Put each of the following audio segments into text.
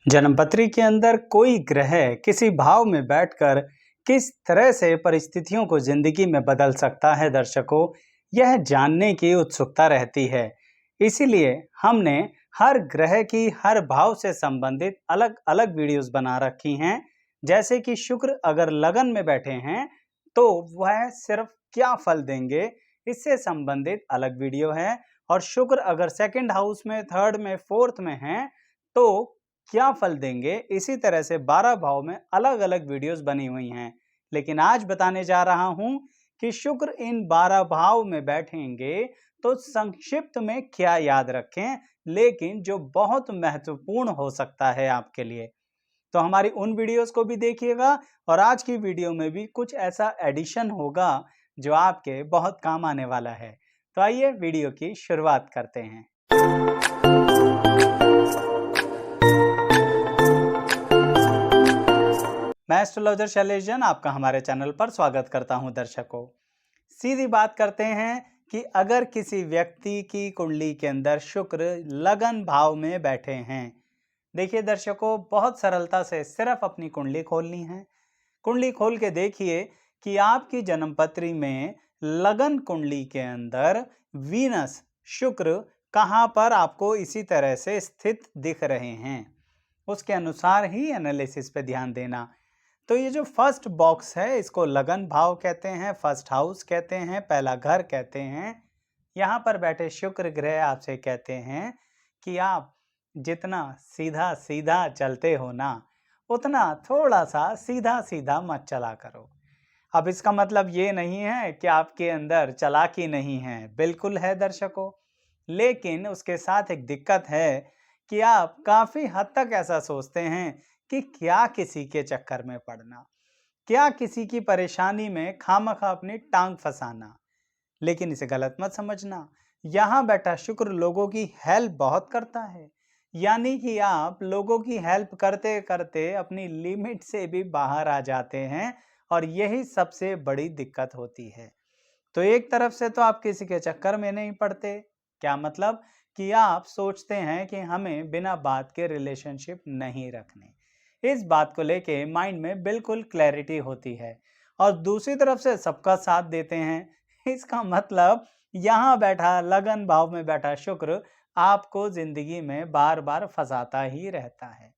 जन्मपत्री के अंदर कोई ग्रह किसी भाव में बैठकर किस तरह से परिस्थितियों को जिंदगी में बदल सकता है, दर्शकों, यह जानने की उत्सुकता रहती है। इसीलिए हमने हर ग्रह की हर भाव से संबंधित अलग अलग वीडियोस बना रखी हैं। जैसे कि शुक्र अगर लगन में बैठे हैं तो वह सिर्फ क्या फल देंगे, इससे संबंधित अलग वीडियो है। और शुक्र अगर सेकंड हाउस में, थर्ड में, फोर्थ में है तो क्या फल देंगे, इसी तरह से 12 भाव में अलग अलग वीडियोस बनी हुई हैं। लेकिन आज बताने जा रहा हूं कि शुक्र इन 12 भाव में बैठेंगे तो संक्षिप्त में क्या याद रखें, लेकिन जो बहुत महत्वपूर्ण हो सकता है आपके लिए। तो हमारी उन वीडियोस को भी देखिएगा और आज की वीडियो में भी कुछ ऐसा एडिशन होगा जो आपके बहुत काम आने वाला है। तो आइए वीडियो की शुरुआत करते हैं। मैं एस्ट्रोलॉजर शैलेश जैन आपका हमारे चैनल पर स्वागत करता हूं। दर्शकों, सीधी बात करते हैं कि अगर किसी व्यक्ति की कुंडली के अंदर शुक्र लगन भाव में बैठे हैं, देखिए दर्शकों, बहुत सरलता से सिर्फ अपनी कुंडली खोलनी है। कुंडली खोल के देखिए कि आपकी जन्मपत्री में लगन कुंडली के अंदर वीनस, शुक्र कहां पर आपको इसी तरह से स्थित दिख रहे हैं। उसके अनुसार ही एनालिसिस पे ध्यान देना। तो ये जो फर्स्ट बॉक्स है इसको लगन भाव कहते हैं, फर्स्ट हाउस कहते हैं, पहला घर कहते हैं। यहाँ पर बैठे शुक्र ग्रह आपसे कहते हैं कि आप जितना सीधा सीधा चलते हो ना, उतना थोड़ा सा सीधा सीधा मत चला करो। अब इसका मतलब ये नहीं है कि आपके अंदर चालाकी नहीं है, बिल्कुल है दर्शकों। लेकिन उसके साथ एक दिक्कत है कि आप काफी हद तक ऐसा सोचते हैं कि क्या किसी के चक्कर में पड़ना, क्या किसी की परेशानी में खामखा अपनी टांग फंसाना। लेकिन इसे गलत मत समझना, यहाँ बैठा शुक्र लोगों की हेल्प बहुत करता है। यानी कि आप लोगों की हेल्प करते करते अपनी लिमिट से भी बाहर आ जाते हैं और यही सबसे बड़ी दिक्कत होती है। तो एक तरफ से तो आप किसी के चक्कर में नहीं पड़ते, क्या मतलब कि आप सोचते हैं कि हमें बिना बात के रिलेशनशिप नहीं रखने। इस बात को लेके माइंड में बिल्कुल क्लैरिटी होती है और दूसरी तरफ से सबका साथ देते हैं। इसका मतलब यहाँ बैठा लगन भाव में बैठा शुक्र आपको जिंदगी में बार बार फंसाता ही रहता है।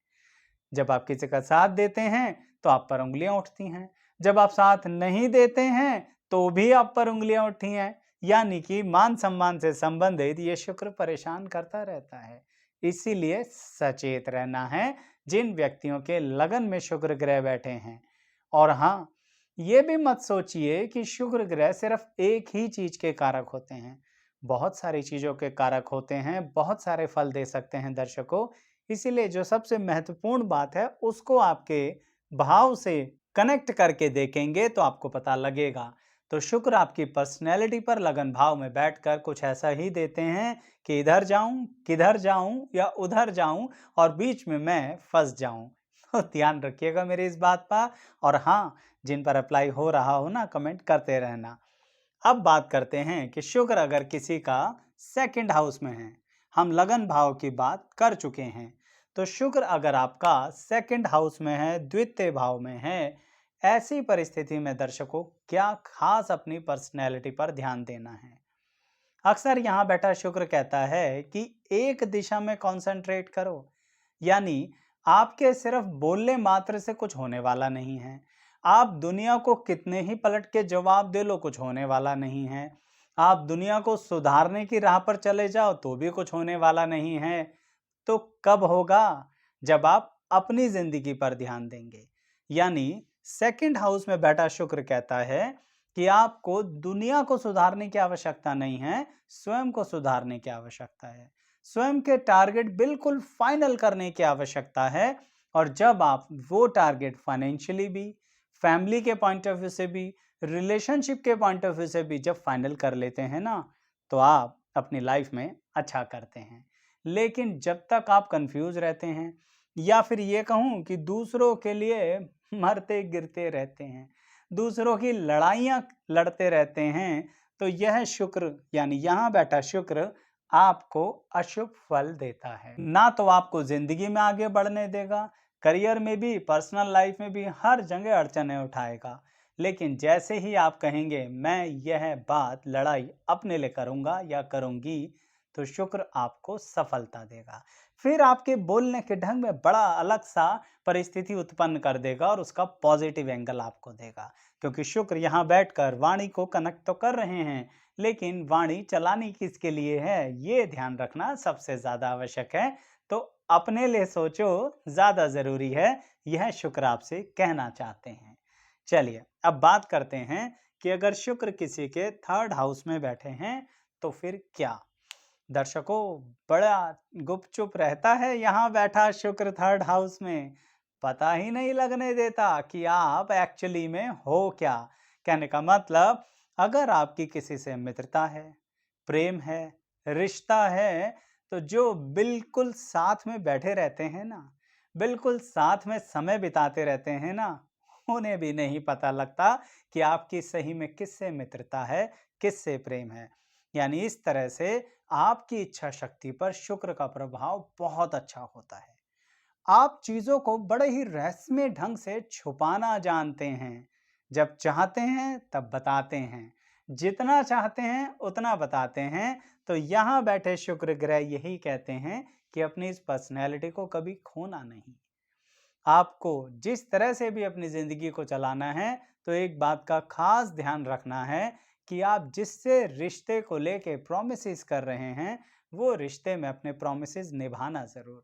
जब आप किसी का साथ देते हैं तो आप पर उंगलियां उठती हैं, जब आप साथ नहीं देते हैं तो भी आप पर उंगलियां उठी हैं। यानी कि मान सम्मान से संबंधित ये शुक्र परेशान करता रहता है। इसीलिए सचेत रहना है जिन व्यक्तियों के लगन में शुक्र ग्रह बैठे हैं। और हाँ, ये भी मत सोचिए कि शुक्र ग्रह सिर्फ एक ही चीज के कारक होते हैं, बहुत सारी चीजों के कारक होते हैं, बहुत सारे फल दे सकते हैं दर्शकों। इसीलिए जो सबसे महत्वपूर्ण बात है उसको आपके भाव से कनेक्ट करके देखेंगे तो आपको पता लगेगा। तो शुक्र आपकी पर्सनैलिटी पर लगन भाव में बैठकर कुछ ऐसा ही देते हैं कि इधर जाऊं, किधर जाऊं या उधर जाऊं और बीच में मैं फंस जाऊं। तो ध्यान रखिएगा मेरी इस बात पर। और हाँ, जिन पर अप्लाई हो रहा हो ना, कमेंट करते रहना। अब बात करते हैं कि शुक्र अगर किसी का सेकंड हाउस में है, हम लगन भाव की बात कर चुके हैं। तो शुक्र अगर आपका सेकंड हाउस में है, द्वितीय भाव में है, ऐसी परिस्थिति में दर्शकों क्या खास अपनी पर्सनैलिटी पर ध्यान देना है। अक्सर यहाँ बैठा शुक्र कहता है कि एक दिशा में कंसंट्रेट करो। यानी आपके सिर्फ बोलने मात्र से कुछ होने वाला नहीं है। आप दुनिया को कितने ही पलट के जवाब दे लो, कुछ होने वाला नहीं है। आप दुनिया को सुधारने की राह पर चले जाओ तो भी कुछ होने वाला नहीं है। तो कब होगा? जब आप अपनी जिंदगी पर ध्यान देंगे। यानी सेकंड हाउस में बैठा शुक्र कहता है कि आपको दुनिया को सुधारने की आवश्यकता नहीं है, स्वयं को सुधारने की आवश्यकता है। स्वयं के टारगेट बिल्कुल फाइनल करने की आवश्यकता है। और जब आप वो टारगेट फाइनेंशियली भी, फैमिली के पॉइंट ऑफ व्यू से भी, रिलेशनशिप के पॉइंट ऑफ व्यू से भी जब फाइनल कर लेते हैं ना, तो आप अपनी लाइफ में अच्छा करते हैं। लेकिन जब तक आप कंफ्यूज रहते हैं या फिर ये कहूँ कि दूसरों के लिए मरते गिरते रहते हैं, दूसरों की लड़ाइयाँ लड़ते रहते हैं, तो यह शुक्र यानी यहाँ बैठा शुक्र आपको अशुभ फल देता है। ना तो आपको जिंदगी में आगे बढ़ने देगा, करियर में भी, पर्सनल लाइफ में भी, हर जगह अड़चने उठाएगा। लेकिन जैसे ही आप कहेंगे मैं यह बात लड़ाई अपने लिए करूंगा या करूंगी, तो शुक्र आपको सफलता देगा। फिर आपके बोलने के ढंग में बड़ा अलग सा परिस्थिति उत्पन्न कर देगा और उसका पॉजिटिव एंगल आपको देगा, क्योंकि शुक्र यहाँ बैठकर वाणी को कनेक्ट तो कर रहे हैं, लेकिन वाणी चलानी किसके लिए है, ये ध्यान रखना सबसे ज्यादा आवश्यक है। तो अपने लिए सोचो, ज्यादा जरूरी है, यह शुक्र आपसे कहना चाहते हैं। चलिए अब बात करते हैं कि अगर शुक्र किसी के थर्ड हाउस में बैठे हैं तो फिर क्या। दर्शकों, बड़ा गुपचुप रहता है यहाँ बैठा शुक्र थर्ड हाउस में, पता ही नहीं लगने देता कि आप एक्चुअली में हो क्या। कहने का मतलब, अगर आपकी किसी से मित्रता है, प्रेम है, रिश्ता है, तो जो बिल्कुल साथ में बैठे रहते हैं ना, बिल्कुल साथ में समय बिताते रहते हैं ना, उन्हें भी नहीं पता लगता कि आपकी सही में किससे मित्रता है, किससे प्रेम है। यानी इस तरह से आपकी इच्छा शक्ति पर शुक्र का प्रभाव बहुत अच्छा होता है। आप चीजों को बड़े ही रहस्यमय ढंग से छुपाना जानते हैं। जब चाहते हैं तब बताते हैं, जितना चाहते हैं उतना बताते हैं। तो यहाँ बैठे शुक्र ग्रह यही कहते हैं कि अपनी इस पर्सनैलिटी को कभी खोना नहीं। आपको जिस तरह से भी अपनी जिंदगी को चलाना है, तो एक बात का खास ध्यान रखना है कि आप जिससे रिश्ते को लेके प्रॉमिसेस कर रहे हैं, वो रिश्ते में अपने प्रॉमिसेस निभाना जरूर।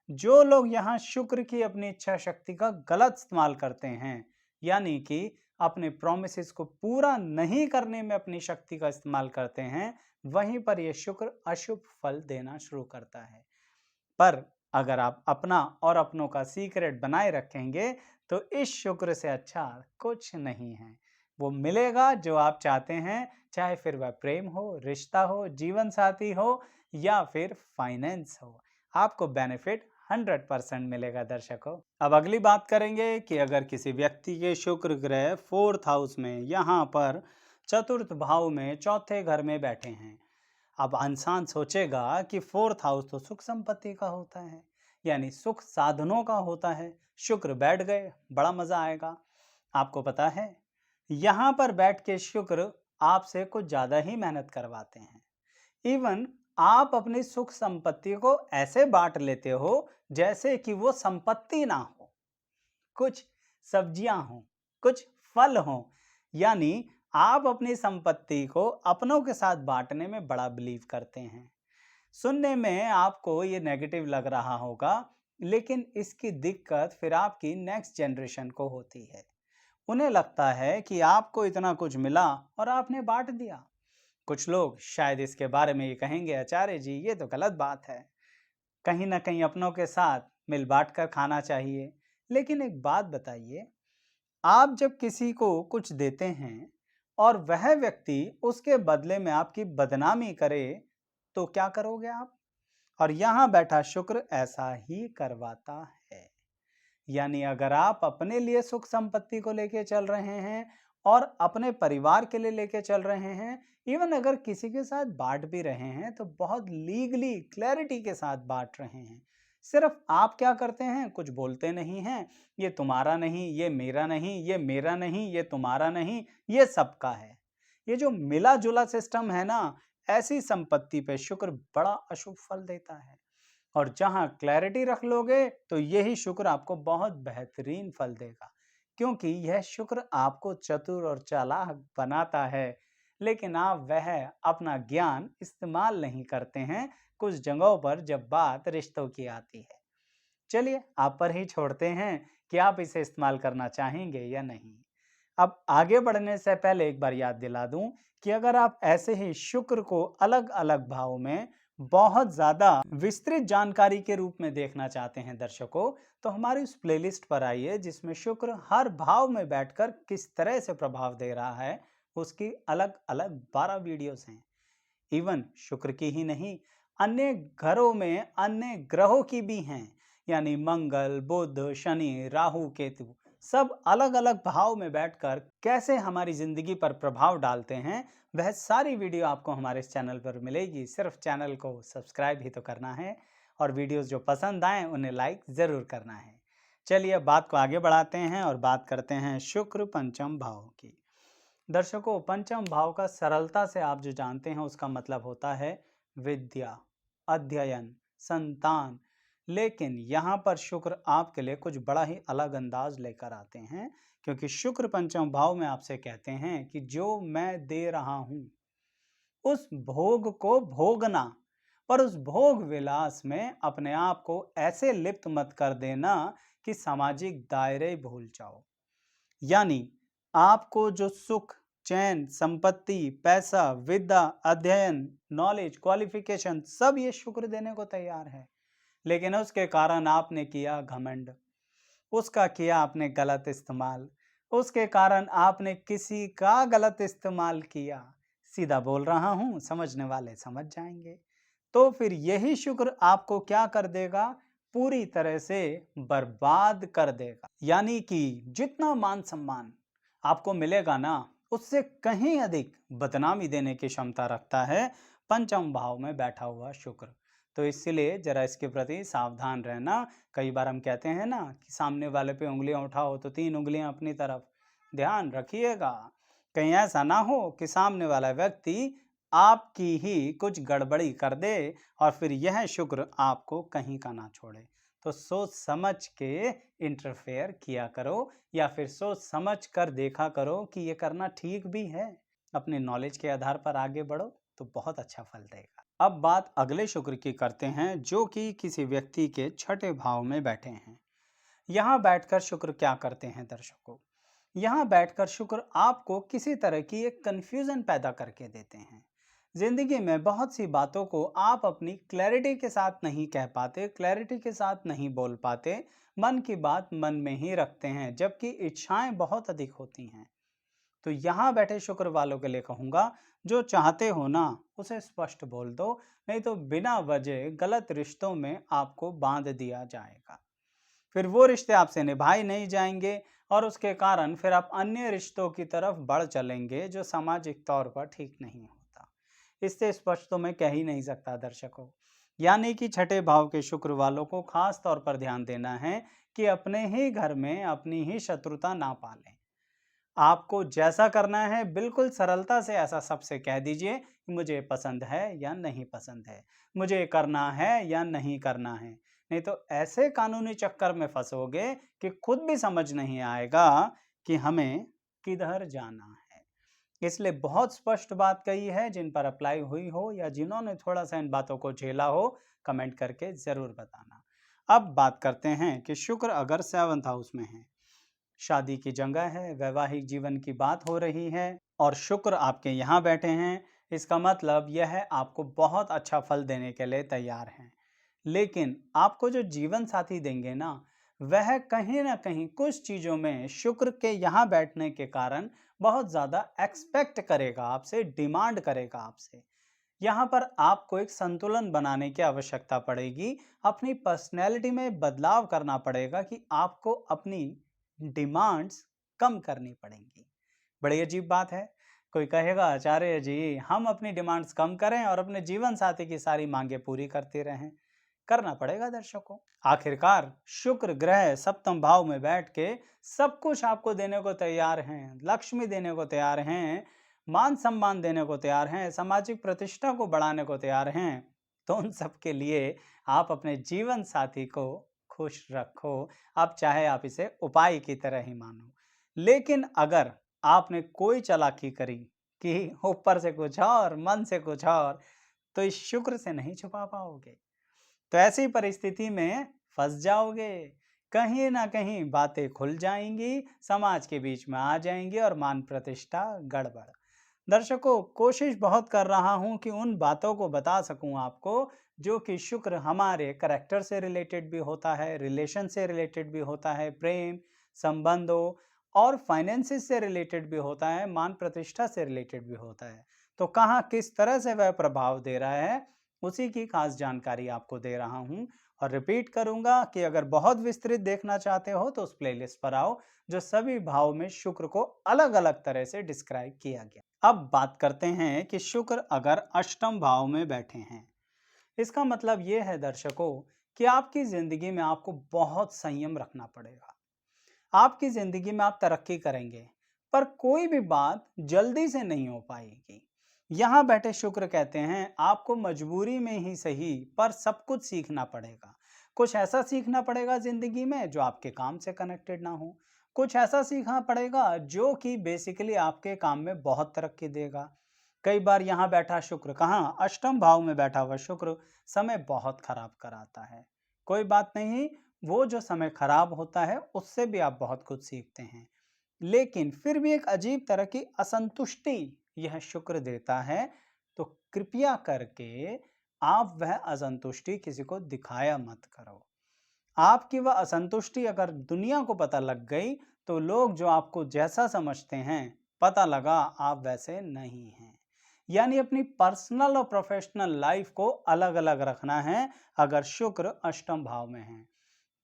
जो लोग यहाँ शुक्र की अपनी इच्छा शक्ति का गलत इस्तेमाल करते हैं, यानी कि अपने प्रोमिसेस को पूरा नहीं करने में अपनी शक्ति का इस्तेमाल करते हैं, वहीं पर यह शुक्र अशुभ फल देना शुरू करता है। पर अगर आप अपना और अपनों का सीक्रेट बनाए रखेंगे, तो इस शुक्र से अच्छा कुछ नहीं है। वो मिलेगा जो आप चाहते हैं, चाहे फिर वह प्रेम हो, रिश्ता हो, जीवन साथी हो या फिर फाइनेंस हो, आपको बेनिफिट 100% मिलेगा। दर्शकों, अब अगली बात करेंगे कि अगर किसी व्यक्ति के शुक्र ग्रह फोर्थ हाउस में, यहाँ पर चतुर्थ भाव में, चौथे घर में बैठे हैं। अब इंसान सोचेगा कि फोर्थ हाउस तो सुख संपत्ति का होता है, यानी सुख साधनों का होता है। शुक्र बैठ गए, बड़ा मजा आएगा। आपको पता है, यहाँ पर बैठ के शुक्र आपसे कुछ ज्यादा ही मेहनत करवाते हैं। इवन आप अपनी सुख संपत्ति को ऐसे बांट लेते हो जैसे कि वो संपत्ति ना हो, कुछ सब्जियां हों, कुछ फल हों। यानी आप अपनी संपत्ति को अपनों के साथ बांटने में बड़ा बिलीव करते हैं। सुनने में आपको ये नेगेटिव लग रहा होगा, लेकिन इसकी दिक्कत फिर आपकी नेक्स्ट जनरेशन को होती है। उन्हें लगता है कि आपको इतना कुछ मिला और आपने बांट दिया। कुछ लोग शायद इसके बारे में ये कहेंगे, आचार्य जी ये तो गलत बात है, कहीं ना कहीं अपनों के साथ मिल बांट कर खाना चाहिए। लेकिन एक बात बताइए, आप जब किसी को कुछ देते हैं और वह व्यक्ति उसके बदले में आपकी बदनामी करे, तो क्या करोगे आप? और यहाँ बैठा शुक्र ऐसा ही करवाता है। यानी अगर आप अपने लिए सुख संपत्ति को लेके चल रहे हैं और अपने परिवार के लिए लेके चल रहे हैं, इवन अगर किसी के साथ बांट भी रहे हैं, तो बहुत लीगली क्लैरिटी के साथ बांट रहे हैं। सिर्फ आप क्या करते हैं, कुछ बोलते नहीं हैं, ये तुम्हारा नहीं, ये मेरा नहीं, ये मेरा नहीं, ये तुम्हारा नहीं, ये सबका है। ये जो मिला जुला सिस्टम है ना, ऐसी संपत्ति पे शुक्र बड़ा अशुभ फल देता है। और जहां क्लैरिटी रख लोगे, तो यही शुक्र आपको बहुत बेहतरीन फल देगा, क्योंकि यह शुक्र आपको चतुर और चालाक बनाता है। लेकिन आप वह अपना ज्ञान इस्तेमाल नहीं करते हैं कुछ जगहों पर जब बात रिश्तों की आती है। चलिए आप पर ही छोड़ते हैं कि आप इसे इस्तेमाल करना चाहेंगे या नहीं। अब आगे बढ़ने से पहले एक बार याद दिला दूं कि अगर आप ऐसे ही शुक्र को अलग अलग भाव में बहुत ज्यादा विस्तृत जानकारी के रूप में देखना चाहते हैं दर्शकों, तो हमारी उस प्लेलिस्ट पर आइए जिसमें शुक्र हर भाव में बैठकर किस तरह से प्रभाव दे रहा है, उसकी अलग अलग 12 वीडियोस हैं। इवन शुक्र की ही नहीं, अन्य घरों में अन्य ग्रहों की भी हैं, यानी मंगल, बुध, शनि, राहु, केतु, सब अलग अलग भाव में बैठकर कैसे हमारी जिंदगी पर प्रभाव डालते हैं, वह सारी वीडियो आपको हमारे इस चैनल पर मिलेगी। सिर्फ चैनल को सब्सक्राइब ही तो करना है और वीडियोस जो पसंद आए उन्हें लाइक ज़रूर करना है। चलिए अब बात को आगे बढ़ाते हैं और बात करते हैं शुक्र पंचम भाव की। दर्शकों, पंचम भाव का सरलता से आप जो जानते हैं उसका मतलब होता है विद्या, अध्ययन, संतान। लेकिन यहाँ पर शुक्र आपके लिए कुछ बड़ा ही अलग अंदाज लेकर आते हैं, क्योंकि शुक्र पंचम भाव में आपसे कहते हैं कि जो मैं दे रहा हूँ उस भोग को भोगना, पर उस भोग विलास में अपने आप को ऐसे लिप्त मत कर देना कि सामाजिक दायरे भूल जाओ। यानी आपको जो सुख, चैन, संपत्ति, पैसा, विद्या, अध्ययन, नॉलेज, क्वालिफिकेशन सब ये शुक्र देने को तैयार है, लेकिन उसके कारण आपने किया घमंड, उसका किया आपने गलत इस्तेमाल, उसके कारण आपने किसी का गलत इस्तेमाल किया। सीधा बोल रहा हूं, समझने वाले समझ जाएंगे। तो फिर यही शुक्र आपको क्या कर देगा? पूरी तरह से बर्बाद कर देगा। यानी कि जितना मान सम्मान आपको मिलेगा ना, उससे कहीं अधिक बदनामी देने की क्षमता रखता है पंचम भाव में बैठा हुआ शुक्र। तो इसलिए जरा इसके प्रति सावधान रहना। कई बार हम कहते हैं ना कि सामने वाले पे उंगलियां उठाओ तो 3 उंगलियां अपनी तरफ। ध्यान रखिएगा, कहीं ऐसा ना हो कि सामने वाला व्यक्ति आपकी ही कुछ गड़बड़ी कर दे और फिर यह शुक्र आपको कहीं का ना छोड़े। तो सोच समझ के इंटरफेयर किया करो, या फिर सोच समझ कर देखा करो कि ये करना ठीक भी है। अपने नॉलेज के आधार पर आगे बढ़ो तो बहुत अच्छा फल देगा। अब बात अगले शुक्र की करते हैं, जो कि किसी व्यक्ति के छठे भाव में बैठे हैं। यहाँ बैठकर शुक्र क्या करते हैं दर्शकों? यहाँ बैठकर शुक्र आपको किसी तरह की एक कंफ्यूजन पैदा करके देते हैं। जिंदगी में बहुत सी बातों को आप अपनी क्लैरिटी के साथ नहीं कह पाते, क्लैरिटी के साथ नहीं बोल पाते, मन की बात मन में ही रखते हैं, जबकि इच्छाएं बहुत अधिक होती हैं। तो यहाँ बैठे शुक्र वालों के लिए कहूँगा, जो चाहते हो ना उसे स्पष्ट बोल दो, नहीं तो बिना वजह गलत रिश्तों में आपको बांध दिया जाएगा। फिर वो रिश्ते आपसे निभाए नहीं जाएंगे और उसके कारण फिर आप अन्य रिश्तों की तरफ बढ़ चलेंगे, जो सामाजिक तौर पर ठीक नहीं होता। इससे स्पष्ट तो मैं कह ही नहीं सकता दर्शकों। यानी कि छठे भाव के शुक्र वालों को खास तौर पर ध्यान देना है कि अपने ही घर में अपनी ही शत्रुता ना पालें। आपको जैसा करना है बिल्कुल सरलता से ऐसा सबसे कह दीजिए कि मुझे पसंद है या नहीं पसंद है, मुझे करना है या नहीं करना है। नहीं तो ऐसे कानूनी चक्कर में फंसोगे कि खुद भी समझ नहीं आएगा कि हमें किधर जाना है। इसलिए बहुत स्पष्ट बात कही है। जिन पर अप्लाई हुई हो या जिन्होंने थोड़ा सा इन बातों को झेला हो, कमेंट करके जरूर बताना। अब बात करते हैं कि शुक्र अगर 7th हाउस में है, शादी की जगह है, वैवाहिक जीवन की बात हो रही है और शुक्र आपके यहाँ बैठे हैं, इसका मतलब यह है आपको बहुत अच्छा फल देने के लिए तैयार हैं। लेकिन आपको जो जीवन साथी देंगे ना, वह कहीं ना कहीं कुछ चीज़ों में शुक्र के यहाँ बैठने के कारण बहुत ज़्यादा एक्सपेक्ट करेगा आपसे, डिमांड करेगा आपसे। यहाँ पर आपको एक संतुलन बनाने की आवश्यकता पड़ेगी, अपनी पर्सनैलिटी में बदलाव करना पड़ेगा कि आपको अपनी डिमांड्स कम करनी पड़ेंगी। बड़ी अजीब बात है। कोई कहेगा आचार्य जी हम अपनी डिमांड्स कम करें और अपने जीवन साथी की सारी मांगे पूरी करते रहें। करना पड़ेगा दर्शकों। आखिरकार शुक्र ग्रह सप्तम भाव में बैठ के सब कुछ आपको देने को तैयार हैं, लक्ष्मी देने को तैयार हैं, मान सम्मान देने को तैयार हैं, सामाजिक प्रतिष्ठा को बढ़ाने को तैयार हैं। तो उन सब के लिए आप अपने जीवन साथी को खुश रखो। अब चाहे आप इसे उपाय की तरह ही मानो, लेकिन अगर आपने कोई चालाकी करी कि ऊपर से कुछ और मन से कुछ और, तो इस शुक्र से नहीं छुपा पाओगे। तो ऐसी परिस्थिति में फंस जाओगे। कहीं ना कहीं बातें खुल जाएंगी, समाज के बीच में आ जाएंगी और मान प्रतिष्ठा गड़बड़। दर्शकों, कोशिश बहुत कर रहा हूं कि उन बातों को बता सकूं आपको जो कि शुक्र हमारे करैक्टर से रिलेटेड भी होता है, रिलेशन से रिलेटेड भी होता है, प्रेम संबंधों और फाइनेंसिस से रिलेटेड भी होता है, मान प्रतिष्ठा से रिलेटेड भी होता है। तो कहाँ किस तरह से वह प्रभाव दे रहा है, उसी की खास जानकारी आपको दे रहा हूं। और रिपीट करूंगा कि अगर बहुत विस्तृत देखना चाहते हो तो उस प्लेलिस्ट पर आओ, जो सभी भाव में शुक्र को अलग अलग तरह से डिस्क्राइब किया गया। अब बात करते हैं कि शुक्र अगर अष्टम भाव में बैठे हैं, इसका मतलब ये है दर्शकों कि आपकी जिंदगी में आपको बहुत संयम रखना पड़ेगा। आपकी जिंदगी में आप तरक्की करेंगे, पर कोई भी बात जल्दी से नहीं हो पाएगी। यहाँ बैठे शुक्र कहते हैं आपको मजबूरी में ही सही पर सब कुछ सीखना पड़ेगा। कुछ ऐसा सीखना पड़ेगा जिंदगी में जो आपके काम से कनेक्टेड ना हो, कुछ ऐसा सीखना पड़ेगा जो कि बेसिकली आपके काम में बहुत तरक्की देगा। कई बार यहाँ बैठा शुक्र, कहाँ, अष्टम भाव में बैठा हुआ शुक्र समय बहुत खराब कराता है। कोई बात नहीं, वो जो समय खराब होता है उससे भी आप बहुत कुछ सीखते हैं, लेकिन फिर भी एक अजीब तरह की असंतुष्टि यह शुक्र देता है। तो कृपया करके आप वह असंतुष्टि किसी को दिखाया मत करो। आपकी वह असंतुष्टि अगर दुनिया को पता लग गई तो लोग जो आपको जैसा समझते हैं, पता लगा आप वैसे नहीं हैं। यानी अपनी पर्सनल और प्रोफेशनल लाइफ को अलग अलग रखना है। अगर शुक्र अष्टम भाव में है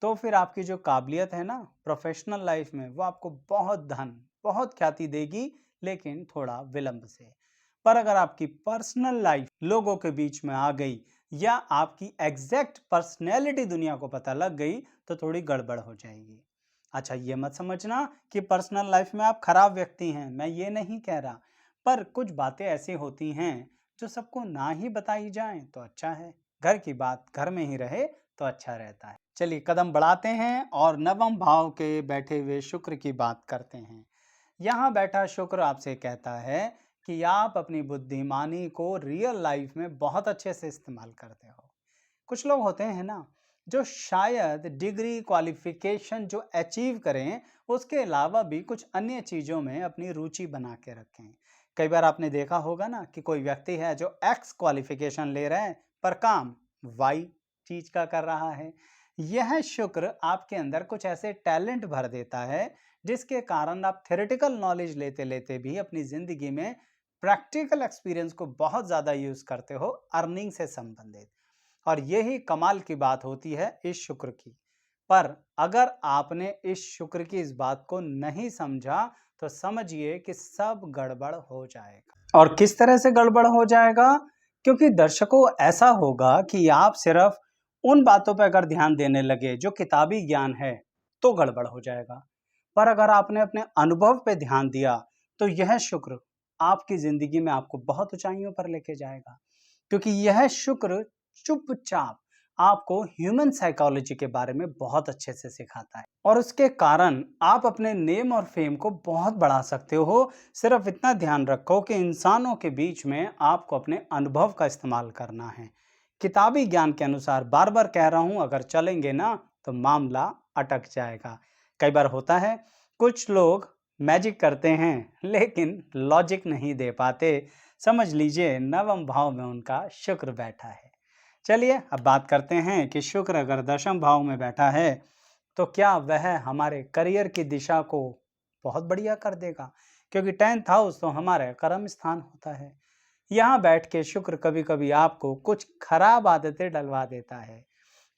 तो फिर आपकी जो काबिलियत है ना प्रोफेशनल लाइफ में, वो आपको बहुत धन, बहुत ख्याति देगी, लेकिन थोड़ा विलंब से। पर अगर आपकी पर्सनल लाइफ लोगों के बीच में आ गई या आपकी एग्जैक्ट पर्सनैलिटी दुनिया को पता लग गई तो थोड़ी गड़बड़ हो जाएगी। अच्छा, ये मत समझना कि पर्सनल लाइफ में आप खराब व्यक्ति हैं, मैं ये नहीं कह रहा, पर कुछ बातें ऐसी होती हैं जो सबको ना ही बताई जाएं तो अच्छा है। घर की बात घर में ही रहे तो अच्छा रहता है। चलिए कदम बढ़ाते हैं और नवम भाव के बैठे हुए शुक्र की बात करते हैं। यहाँ बैठा शुक्र आपसे कहता है कि आप अपनी बुद्धिमानी को रियल लाइफ में बहुत अच्छे से इस्तेमाल करते हो। कुछ लोग होते हैं ना जो शायद डिग्री क्वालिफिकेशन जो अचीव करें उसके अलावा भी कुछ अन्य चीज़ों में अपनी रुचि बना के रखें। कई बार आपने देखा होगा ना कि कोई व्यक्ति है जो एक्स क्वालिफिकेशन ले रहा है पर काम वाई चीज का कर रहा है। यह शुक्र आपके अंदर कुछ ऐसे टैलेंट भर देता है जिसके कारण आप थ्योरेटिकल नॉलेज लेते लेते भी अपनी जिंदगी में प्रैक्टिकल एक्सपीरियंस को बहुत ज़्यादा यूज करते हो, अर्निंग से संबंधित। और यही कमाल की बात होती है इस शुक्र की। पर अगर आपने इस शुक्र की इस बात को नहीं समझा तो समझिए कि सब गड़बड़ हो जाएगा। और किस तरह से गड़बड़ हो जाएगा? क्योंकि दर्शकों ऐसा होगा कि आप सिर्फ उन बातों पर अगर ध्यान देने लगे जो किताबी ज्ञान है तो गड़बड़ हो जाएगा। पर अगर आपने अपने अनुभव पे ध्यान दिया तो यह शुक्र आपकी जिंदगी में आपको बहुत ऊंचाइयों पर लेके जाएगा। क्योंकि यह शुक्र चुपचाप आपको ह्यूमन साइकोलॉजी के बारे में बहुत अच्छे से सिखाता है और उसके कारण आप अपने नेम और फेम को बहुत बढ़ा सकते हो। सिर्फ इतना ध्यान रखो कि इंसानों के बीच में आपको अपने अनुभव का इस्तेमाल करना है। किताबी ज्ञान के अनुसार बार बार कह रहा हूं, अगर चलेंगे ना तो मामला अटक जाएगा। कई बार होता है कुछ लोग मैजिक करते हैं लेकिन लॉजिक नहीं दे पाते। समझ लीजिए नवम भाव में उनका शुक्र बैठा है। चलिए अब बात करते हैं कि शुक्र अगर दशम भाव में बैठा है तो क्या वह हमारे करियर की दिशा को बहुत बढ़िया कर देगा। क्योंकि 10th हाउस तो हमारा कर्म स्थान होता है। यहाँ बैठ के शुक्र कभी कभी आपको कुछ खराब आदतें डलवा देता है,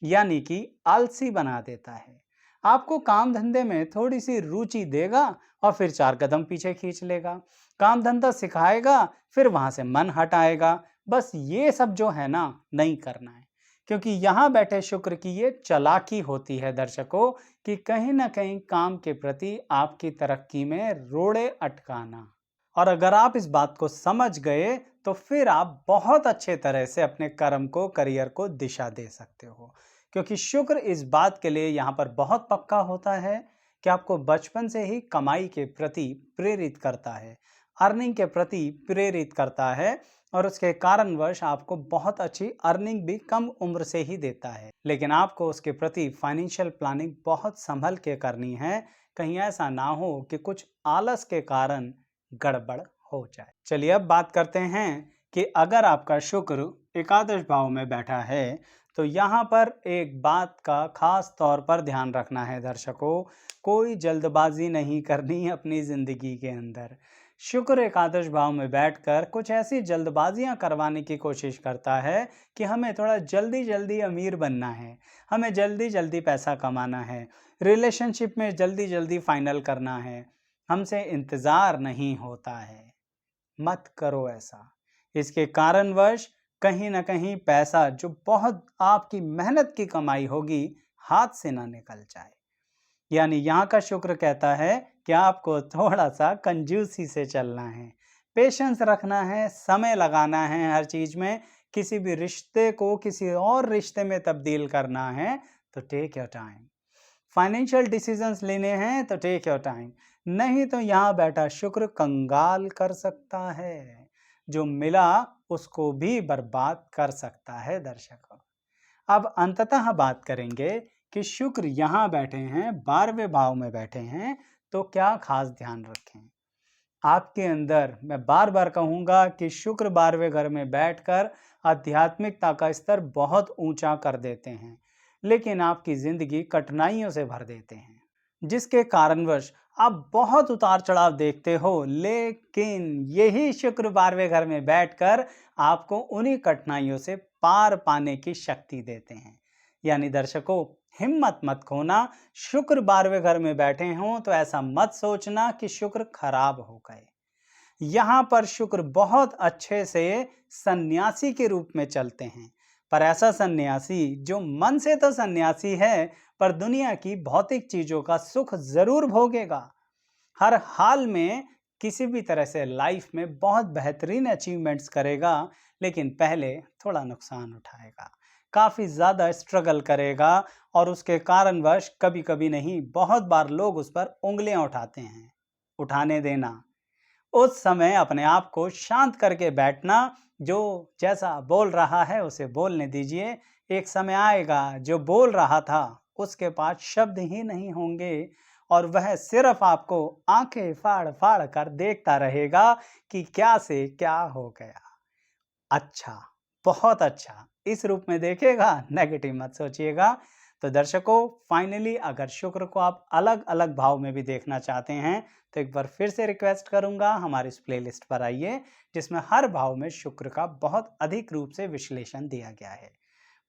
यानी कि आलसी बना देता है। आपको काम धंधे में थोड़ी सी रुचि देगा और फिर 4 कदम पीछे खींच लेगा। काम धंधा सिखाएगा फिर वहां से मन हटाएगा। बस ये सब जो है ना नहीं करना है, क्योंकि यहाँ बैठे शुक्र की ये चालाकी होती है दर्शकों कि कहीं ना कहीं काम के प्रति आपकी तरक्की में रोड़े अटकाना। और अगर आप इस बात को समझ गए तो फिर आप बहुत अच्छे तरह से अपने कर्म को, करियर को दिशा दे सकते हो। क्योंकि शुक्र इस बात के लिए यहाँ पर बहुत पक्का होता है कि आपको बचपन से ही कमाई के प्रति प्रेरित करता है, अर्निंग के प्रति प्रेरित करता है और उसके कारणवश आपको बहुत अच्छी अर्निंग भी कम उम्र से ही देता है। लेकिन आपको उसके प्रति फाइनेंशियल प्लानिंग बहुत संभल के करनी है, कहीं ऐसा ना हो कि कुछ आलस के कारण गड़बड़ हो जाए। चलिए अब बात करते हैं कि अगर आपका शुक्र एकादश भाव में बैठा है तो यहाँ पर एक बात का खास तौर पर ध्यान रखना है दर्शकों, कोई जल्दबाजी नहीं करनी अपनी जिंदगी के अंदर। शुक्र एकादश भाव में बैठकर कुछ ऐसी जल्दबाजियां करवाने की कोशिश करता है कि हमें थोड़ा जल्दी जल्दी अमीर बनना है, हमें जल्दी जल्दी पैसा कमाना है, रिलेशनशिप में जल्दी जल्दी फाइनल करना है, हमसे इंतज़ार नहीं होता है। मत करो ऐसा। इसके कारणवश कहीं ना कहीं पैसा जो बहुत आपकी मेहनत की कमाई होगी हाथ से ना निकल जाए। यानी यहाँ का शुक्र कहता है कि आपको थोड़ा सा कंजूसी से चलना है, पेशेंस रखना है, समय लगाना है हर चीज में। किसी भी रिश्ते को किसी और रिश्ते में तब्दील करना है तो take your time. Financial decisions लेने हैं तो टेक योर टाइम, नहीं तो यहाँ बैठा शुक्र कंगाल कर सकता है, जो मिला उसको भी बर्बाद कर सकता है। दर्शकों, अब अंततः बात करेंगे कि शुक्र यहाँ बैठे हैं, 12वें भाव में बैठे हैं, तो क्या खास ध्यान रखें। आपके अंदर मैं बार बार कहूँगा कि शुक्र 12वें घर में बैठकर आध्यात्मिकता का स्तर बहुत ऊंचा कर देते हैं, लेकिन आपकी जिंदगी कठिनाइयों से भर देते हैं, जिसके कारणवश आप बहुत उतार चढ़ाव देखते हो। लेकिन यही शुक्र 12वें घर में बैठकर आपको उन्हीं कठिनाइयों से पार पाने की शक्ति देते हैं। यानी दर्शकों, हिम्मत मत खोना। शुक्र 12वें घर में बैठे हों तो ऐसा मत सोचना कि शुक्र खराब हो गए। यहाँ पर शुक्र बहुत अच्छे से सन्यासी के रूप में चलते हैं, पर ऐसा सन्यासी जो मन से तो सन्यासी है पर दुनिया की भौतिक चीजों का सुख जरूर भोगेगा। हर हाल में किसी भी तरह से लाइफ में बहुत बेहतरीन अचीवमेंट्स करेगा, लेकिन पहले थोड़ा नुकसान उठाएगा, काफ़ी ज़्यादा स्ट्रगल करेगा, और उसके कारणवश कभी कभी नहीं बहुत बार लोग उस पर उंगलियां उठाते हैं। उठाने देना, उस समय अपने आप को शांत करके बैठना। जो जैसा बोल रहा है उसे बोलने दीजिए। एक समय आएगा जो बोल रहा था उसके पास शब्द ही नहीं होंगे, और वह सिर्फ आपको आंखें फाड़ फाड़ कर देखता रहेगा कि क्या से क्या हो गया। अच्छा, बहुत अच्छा, इस रूप में देखेगा, नेगेटिव मत सोचिएगा। तो दर्शकों, फाइनली अगर शुक्र को आप अलग अलग भाव में भी देखना चाहते हैं तो एक बार फिर से रिक्वेस्ट करूंगा, हमारी इस प्लेलिस्ट पर आइए जिसमें हर भाव में शुक्र का बहुत अधिक रूप से विश्लेषण दिया गया है।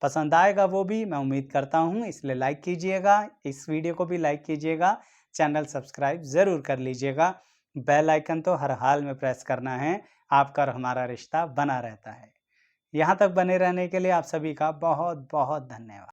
पसंद आएगा वो भी मैं उम्मीद करता हूँ, इसलिए लाइक कीजिएगा, इस वीडियो को भी लाइक कीजिएगा, चैनल सब्सक्राइब ज़रूर कर लीजिएगा, बेल आइकन तो हर हाल में प्रेस करना है, आपका और हमारा रिश्ता बना रहता है। यहाँ तक बने रहने के लिए आप सभी का बहुत बहुत धन्यवाद।